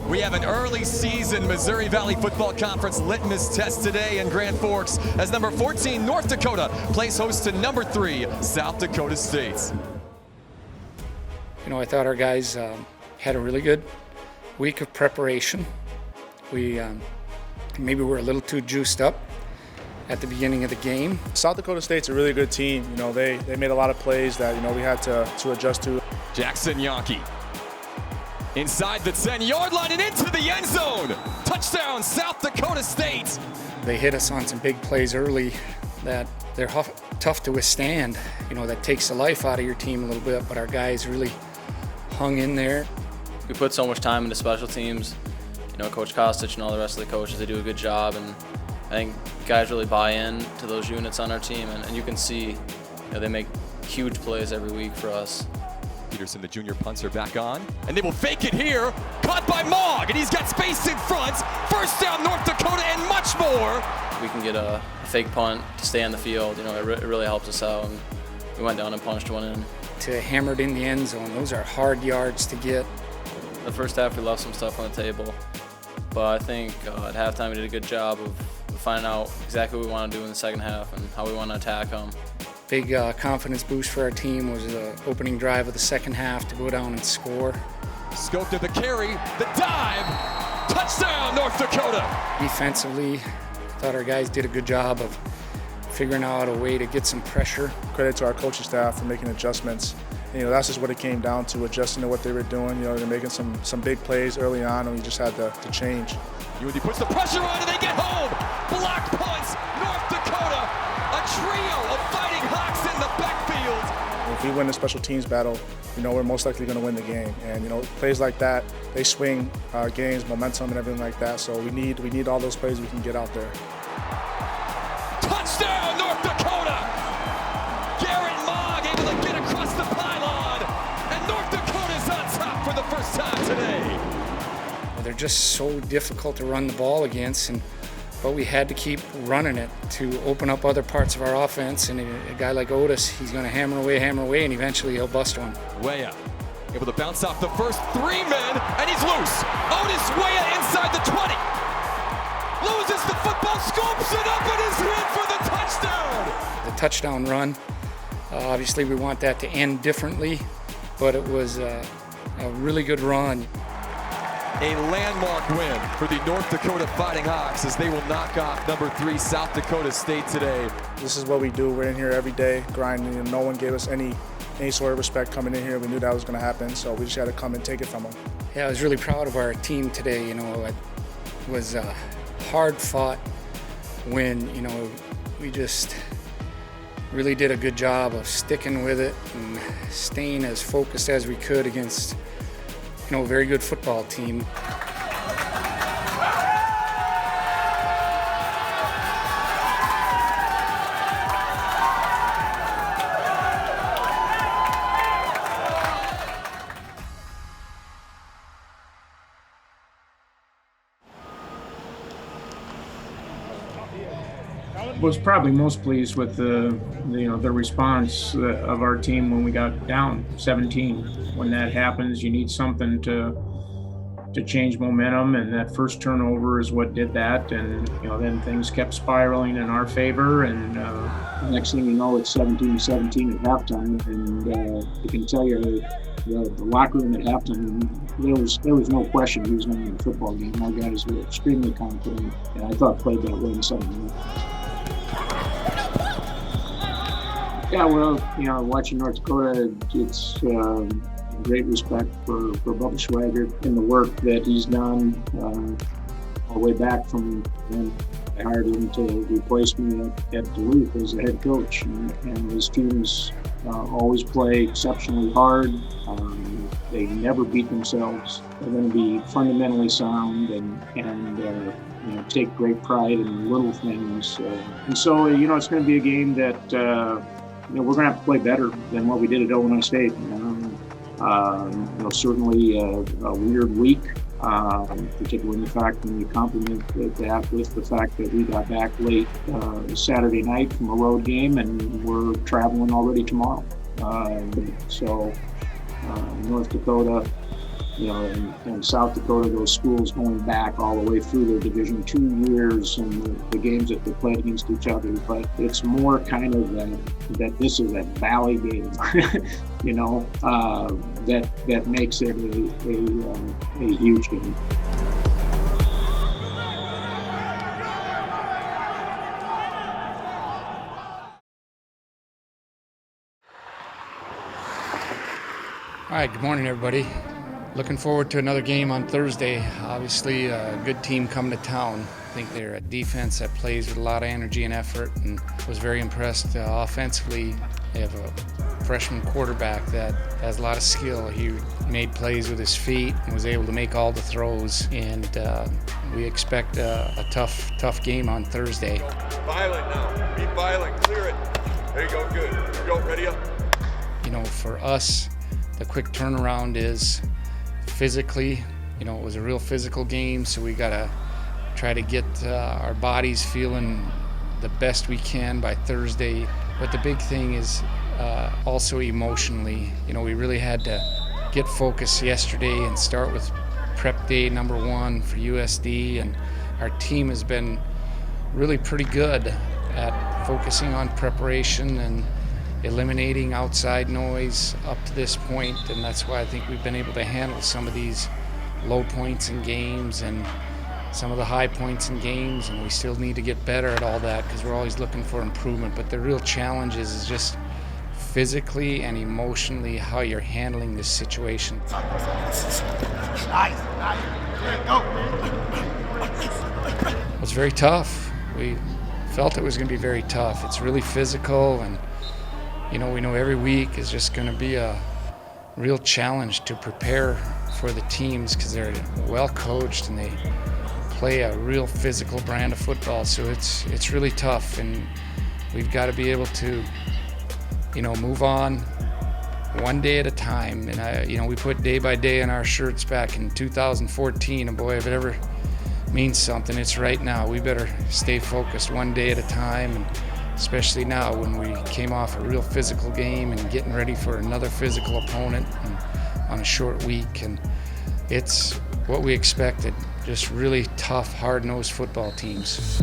We have an early season Missouri Valley Football Conference litmus test today in Grand Forks as number 14 North Dakota plays host to number 3 South Dakota State. You know, I thought our guys had a really good week of preparation. We maybe were a little too juiced up at the beginning of the game. South Dakota State's a really good team. You know, they made a lot of plays that, you know, we had to adjust to. Jackson Yonke inside the 10-yard line and into the end zone. Touchdown, South Dakota State. They hit us on some big plays early that they're tough to withstand. You know, that takes the life out of your team a little bit, but our guys really hung in there. We put so much time into special teams. You know, Coach Kostic and all the rest of the coaches, they do a good job, and I think guys really buy in to those units on our team, and you can see, you know, they make huge plays every week for us. Peterson, the junior punts, are back on, and they will fake it here. Caught by Mogg, and he's got space in front. First down, North Dakota, and much more. We can get a fake punt to stay on the field. You know, it really helps us out, and we went down and punched one in. To hammer it in the end zone, those are hard yards to get. The first half, we left some stuff on the table, but I think at halftime we did a good job of finding out exactly what we want to do in the second half and how we want to attack them. Big confidence boost for our team was the opening drive of the second half to go down and score. Scoped at the carry, the dive, touchdown North Dakota! Defensively, I thought our guys did a good job of figuring out a way to get some pressure. Credit to our coaching staff for making adjustments. And, you know, that's just what it came down to, adjusting to what they were doing. You know, they're making some big plays early on, and we just had to change. UND puts the pressure on, and they get home. Block punts, North Dakota, a trio of fighting Hawks in the backfield. If we win the special teams battle, you know, we're most likely going to win the game. And, you know, plays like that, they swing our games, momentum, and everything like that. So we need all those plays we can get out there. Touchdown, North Dakota! Garrett Mogg able to get across the pylon, and North Dakota's on top for the first time today. They're just so difficult to run the ball against, but we had to keep running it to open up other parts of our offense. And a guy like Otis, he's going to hammer away, and eventually he'll bust one. Weah able to bounce off the first 3 men, and he's loose. Otis Weah inside the 20. Loses the football, scoops it up, and is in for the touchdown. The touchdown run, obviously we want that to end differently, but it was a really good run. A landmark win for the North Dakota Fighting Hawks as they will knock off number 3 South Dakota State today. This is what we do. We're in here every day grinding, and no one gave us any sort of respect coming in here. We knew that was going to happen, so we just had to come and take it from them. Yeah, I was really proud of our team today. You know, it was hard fought win. You know, we just really did a good job of sticking with it and staying as focused as we could against, you know, a very good football team. Was probably most pleased with the response of our team when we got down 17. When that happens, you need something to change momentum, and that first turnover is what did that. And you know, then things kept spiraling in our favor, and next thing you know, it's 17-17 at halftime, and I can tell you, the locker room at halftime, there was no question he was going to win the football game. Our guys were extremely confident, and I thought played that way in 7 minutes. Yeah, well, you know, watching North Dakota, it's great respect for Bubba Schweigert and the work that he's done all the way back from when I hired him to replace me at Duluth as the head coach. And his teams always play exceptionally hard. They never beat themselves. They're going to be fundamentally sound and you know, take great pride in little things. And so, you know, it's going to be a game that you know, we're going to have to play better than what we did at Illinois State. You know, certainly a weird week, particularly the fact when you complement that with the fact that we got back late Saturday night from a road game and we're traveling already tomorrow. So North Dakota in South Dakota, those schools going back all the way through their Division II years and the games that they played against each other. But it's more kind of that this is a valley game, that makes it a huge game. All right, good morning, everybody. Looking forward to another game on Thursday. Obviously, a good team coming to town. I think they're a defense that plays with a lot of energy and effort, and was very impressed offensively. They have a freshman quarterback that has a lot of skill. He made plays with his feet and was able to make all the throws, and we expect a tough game on Thursday. Violent now. Be violent. Clear it. There you go. Good. Here we go. Ready up. For us, the quick turnaround is physically, it was a real physical game, so we got to try to get our bodies feeling the best we can by Thursday. But the big thing is also emotionally. We really had to get focused yesterday and start with prep day number 1 for USD, and our team has been really pretty good at focusing on preparation and eliminating outside noise up to this point, and that's why I think we've been able to handle some of these low points in games and some of the high points in games, and we still need to get better at all that because we're always looking for improvement. But the real challenge is just physically and emotionally how you're handling this situation. It was very tough. We felt it was going to be very tough. It's really physical, and we know every week is just going to be a real challenge to prepare for the teams because they're well coached and they play a real physical brand of football. So it's really tough, and we've got to be able to, move on one day at a time. And we put day by day on our shirts back in 2014, and boy, if it ever means something, it's right now. We better stay focused one day at a time, and especially now when we came off a real physical game and getting ready for another physical opponent and on a short week. And it's what we expected, just really tough, hard-nosed football teams.